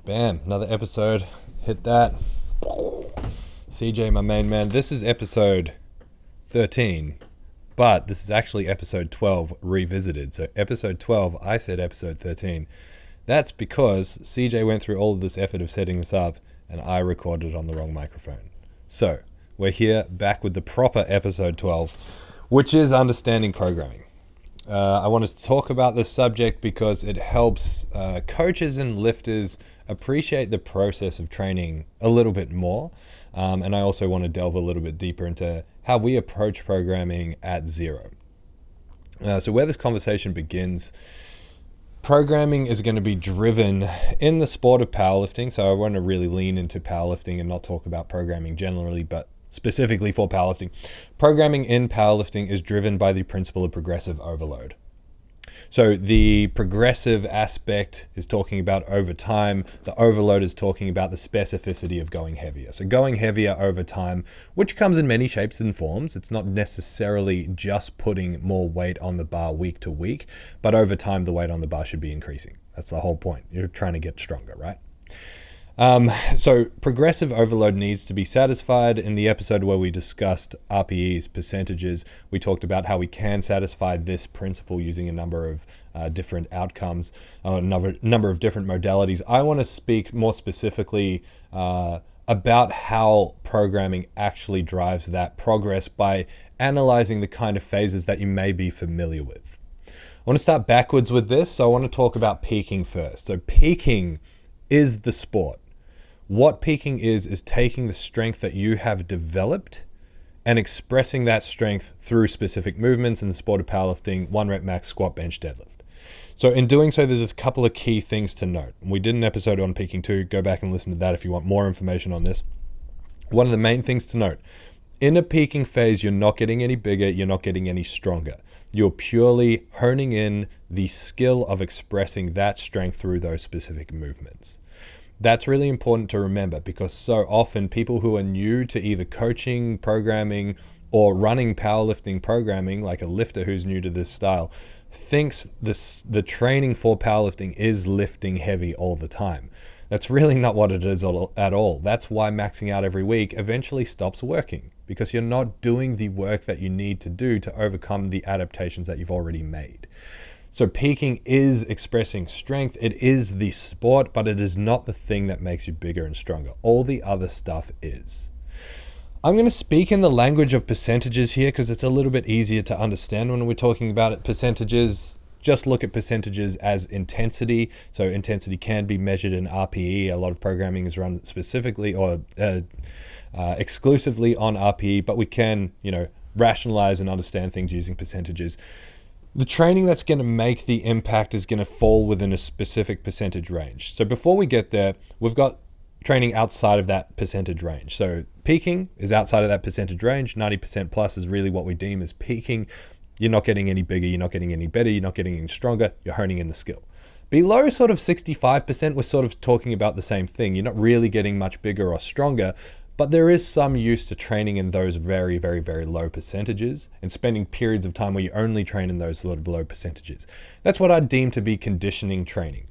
Bam, another episode. Hit that. CJ, my main man. This is episode 13, but this is actually episode 12 revisited. So episode 12, I said episode 13. That's because CJ went through all of this effort of setting this up and I recorded on the wrong microphone. So we're here back with the proper episode 12, which is understanding programming. I wanted to talk about this subject because it helps coaches and lifters appreciate the process of training a little bit more. And I also want to delve a little bit deeper into how we approach programming at Zero. So where this conversation begins, programming is going to be driven in the sport of powerlifting. So I want to really lean into powerlifting and not talk about programming generally, but specifically for powerlifting. Programming in powerlifting is driven by the principle of progressive overload. So the progressive aspect is talking about over time. The overload is talking about the specificity of going heavier. So going heavier over time, which comes in many shapes and forms. It's not necessarily just putting more weight on the bar week to week, but over time, the weight on the bar should be increasing. That's the whole point. You're trying to get stronger, right? So progressive overload needs to be satisfied. In the episode where we discussed RPEs, percentages, we talked about how we can satisfy this principle using a number of different outcomes, a number of different modalities. I want to speak more specifically about how programming actually drives that progress by analyzing the kind of phases that you may be familiar with. I want to start backwards with this, so I want to talk about peaking first. So peaking is the sport. What peaking is taking the strength that you have developed and expressing that strength through specific movements in the sport of powerlifting, 1 rep max, squat, bench, deadlift. So in doing so, there's a couple of key things to note. We did an episode on peaking too. Go back and listen to that if you want more information on this. One of the main things to note, in a peaking phase, you're not getting any bigger, you're not getting any stronger. You're purely honing in the skill of expressing that strength through those specific movements. That's really important to remember because so often people who are new to either coaching, programming, or running powerlifting programming, like a lifter who's new to this style, thinks the training for powerlifting is lifting heavy all the time. That's really not what it is at all. That's why maxing out every week eventually stops working because you're not doing the work that you need to do to overcome the adaptations that you've already made. So peaking is expressing strength. It is the sport, but it is not the thing that makes you bigger and stronger. All the other stuff is. I'm going to speak in the language of percentages here because it's a little bit easier to understand when we're talking about it. Percentages, just look at percentages as intensity. So intensity can be measured in RPE. A lot of programming is run specifically or exclusively on RPE, but we can, rationalize and understand things using percentages. The training that's going to make the impact is going to fall within a specific percentage range. So before we get there, we've got training outside of that percentage range. So peaking is outside of that percentage range. 90% plus is really what we deem as peaking. You're not getting any bigger, you're not getting any better, you're not getting any stronger, you're honing in the skill. Below sort of 65%, we're sort of talking about the same thing. You're not really getting much bigger or stronger, but there is some use to training in those very, very, very low percentages and spending periods of time where you only train in those sort of low percentages. That's what I deem to be conditioning training.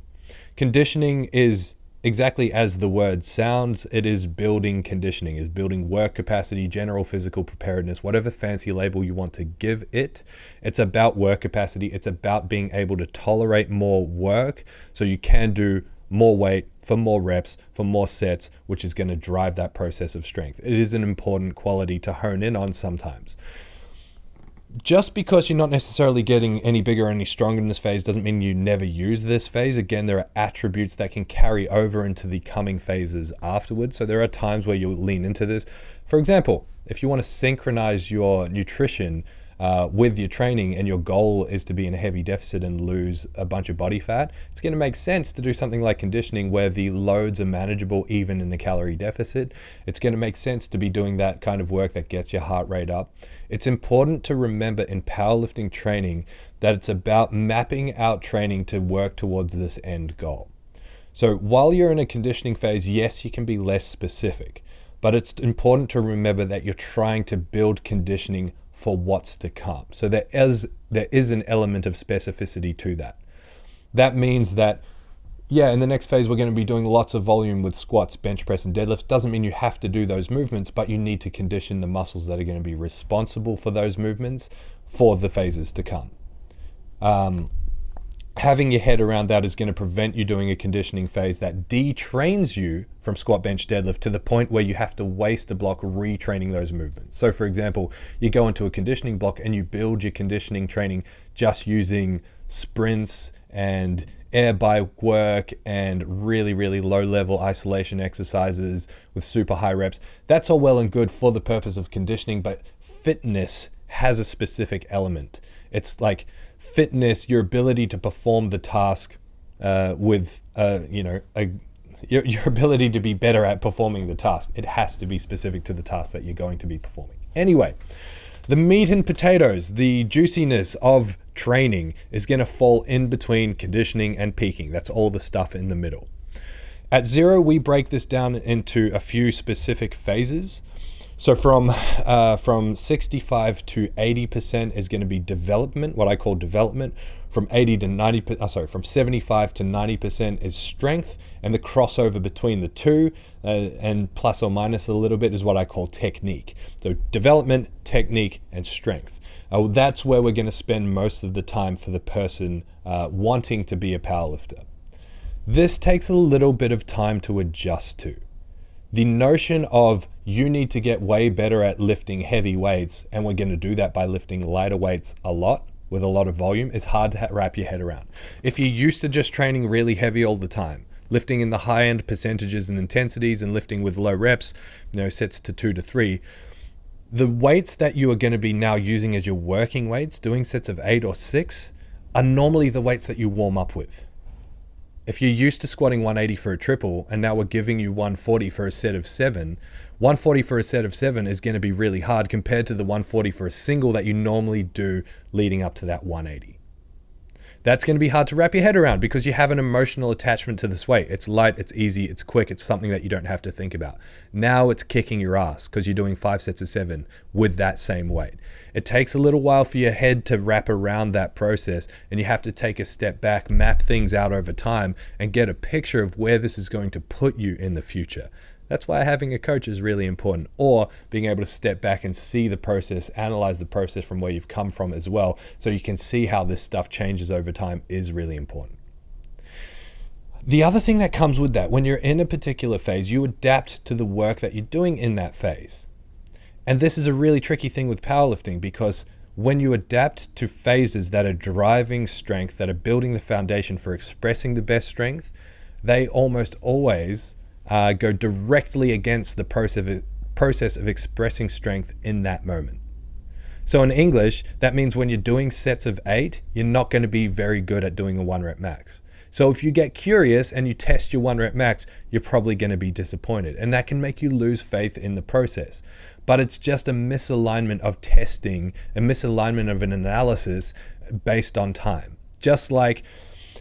Conditioning is exactly as the word sounds. It is building conditioning, is building work capacity, general physical preparedness, whatever fancy label you want to give it. It's about work capacity. It's about being able to tolerate more work so you can do more weight for more reps, for more sets, which is going to drive that process of strength. It is an important quality to hone in on sometimes. Just because you're not necessarily getting any bigger or any stronger in this phase doesn't mean you never use this phase. Again, there are attributes that can carry over into the coming phases afterwards. So there are times where you'll lean into this. For example, if you want to synchronize your nutrition with your training and your goal is to be in a heavy deficit and lose a bunch of body fat, it's going to make sense to do something like conditioning where the loads are manageable even in a calorie deficit. It's going to make sense to be doing that kind of work that gets your heart rate up. It's important to remember in powerlifting training that it's about mapping out training to work towards this end goal. So while you're in a conditioning phase, yes, you can be less specific, but it's important to remember that you're trying to build conditioning for what's to come. So there is an element of specificity to that. That means that yeah, in the next phase, we're going to be doing lots of volume with squats, bench press, and deadlifts. Doesn't mean you have to do those movements, but you need to condition the muscles that are going to be responsible for those movements for the phases to come. Having your head around that is going to prevent you doing a conditioning phase that detrains you from squat, bench, deadlift to the point where you have to waste a block retraining those movements. So for example, you go into a conditioning block and you build your conditioning training just using sprints and air bike work and really, really low level isolation exercises with super high reps. That's all well and good for the purpose of conditioning, but fitness has a specific element. It's like fitness, your ability to perform the task with your ability to be better at performing the task. It has to be specific to the task that you're going to be performing. Anyway, the meat and potatoes, the juiciness of training is going to fall in between conditioning and peaking. That's all the stuff in the middle. At Zero, we break this down into a few specific phases. So from 65 to 80% is going to be development, what I call development. From 75 to 90% is strength, and the crossover between the two and plus or minus a little bit is what I call technique. So development, technique, and strength. That's where we're going to spend most of the time for the person wanting to be a powerlifter. This takes a little bit of time to adjust to. The notion of you need to get way better at lifting heavy weights, and we're going to do that by lifting lighter weights a lot with a lot of volume, is hard to wrap your head around. If you're used to just training really heavy all the time, lifting in the high end percentages and intensities and lifting with low reps, sets to 2 to 3, the weights that you are going to be now using as your working weights, doing sets of 8 or 6, are normally the weights that you warm up with. If you're used to squatting 180 for a triple and now we're giving you 140 for a set of 7, 140 for a set of 7 is going to be really hard compared to the 140 for a single that you normally do leading up to that 180. That's going to be hard to wrap your head around because you have an emotional attachment to this weight. It's light, it's easy, it's quick, it's something that you don't have to think about. Now it's kicking your ass because you're doing 5 sets of 7 with that same weight. It takes a little while for your head to wrap around that process, and you have to take a step back, map things out over time, and get a picture of where this is going to put you in the future. That's why having a coach is really important, or being able to step back and see the process, analyze the process from where you've come from as well, so you can see how this stuff changes over time is really important. The other thing that comes with that, when you're in a particular phase, you adapt to the work that you're doing in that phase. And this is a really tricky thing with powerlifting, because when you adapt to phases that are driving strength, that are building the foundation for expressing the best strength, they almost always go directly against the process of expressing strength in that moment. So in English, that means when you're doing sets of 8, you're not going to be very good at doing a 1 rep max. So if you get curious and you test your 1 rep max, you're probably going to be disappointed, and that can make you lose faith in the process. But it's just a misalignment of testing, a misalignment of an analysis based on time. Just like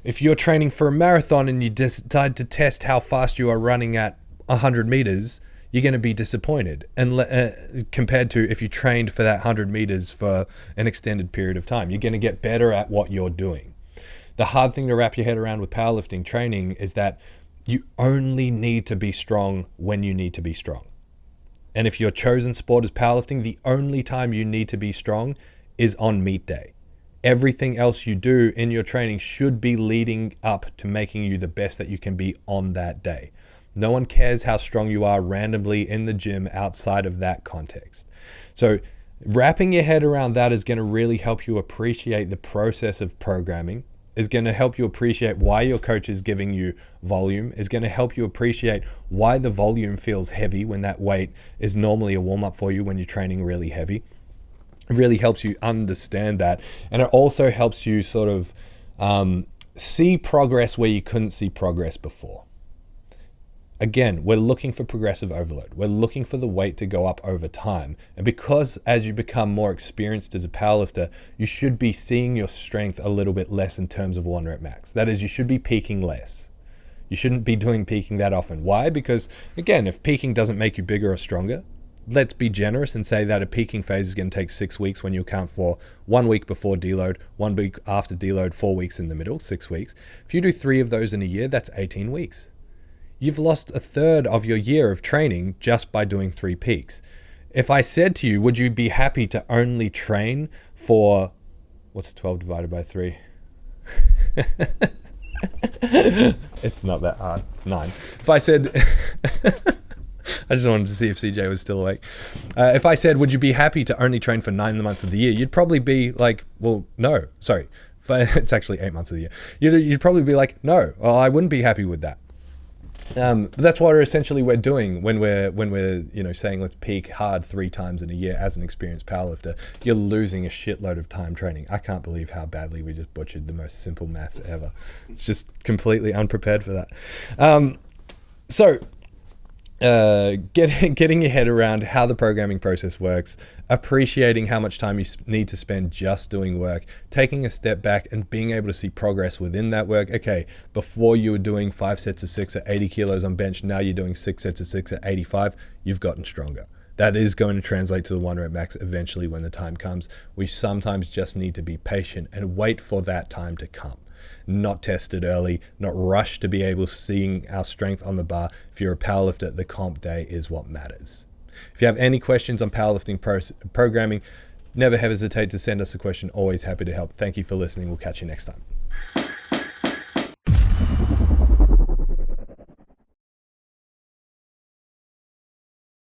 if you're training for a marathon and you decide to test how fast you are running at 100 meters, you're going to be disappointed, and compared to if you trained for that 100 meters for an extended period of time. You're going to get better at what you're doing. The hard thing to wrap your head around with powerlifting training is that you only need to be strong when you need to be strong. And if your chosen sport is powerlifting, the only time you need to be strong is on meet day. Everything else you do in your training should be leading up to making you the best that you can be on that day. No one cares how strong you are randomly in the gym outside of that context. So wrapping your head around that is going to really help you appreciate the process of programming, is going to help you appreciate why your coach is giving you volume, is going to help you appreciate why the volume feels heavy when that weight is normally a warm-up for you when you're training really heavy. It really helps you understand that. And it also helps you sort of see progress where you couldn't see progress before. Again, we're looking for progressive overload. We're looking for the weight to go up over time. And because as you become more experienced as a powerlifter, you should be seeing your strength a little bit less in terms of 1 rep max. That is, you should be peaking less. You shouldn't be doing peaking that often. Why? Because again, if peaking doesn't make you bigger or stronger, let's be generous and say that a peaking phase is going to take 6 weeks when you account for 1 week before deload, 1 week after deload, 4 weeks in the middle, 6 weeks. If you do 3 of those in a year, that's 18 weeks. You've lost a third of your year of training just by doing 3 peaks. If I said to you, would you be happy to only train for, what's 12 divided by 3? It's not that hard. It's 9. If I said, I just wanted to see if CJ was still awake. If I said, would you be happy to only train for 9 months of the year? You'd probably be like, well, no, sorry. It's actually 8 months of the year. You'd probably be like, no, well, I wouldn't be happy with that. But that's what we're doing when we're saying let's peak hard 3 times in a year as an experienced powerlifter. You're losing a shitload of time training. I can't believe how badly we just butchered the most simple maths ever. It's just completely unprepared for that. Getting your head around how the programming process works, appreciating how much time you need to spend just doing work, taking a step back and being able to see progress within that work. Okay, before you were doing 5 sets of 6 at 80 kilos on bench, now you're doing 6 sets of 6 at 85. You've gotten stronger. That is going to translate to the 1 rep max eventually when the time comes. We sometimes just need to be patient and wait for that time to come. Not test it early, not rush to be able to see our strength on the bar. If you're a powerlifter, the comp day is what matters. If you have any questions on powerlifting programming, never hesitate to send us a question. Always happy to help. Thank you for listening. We'll catch you next time.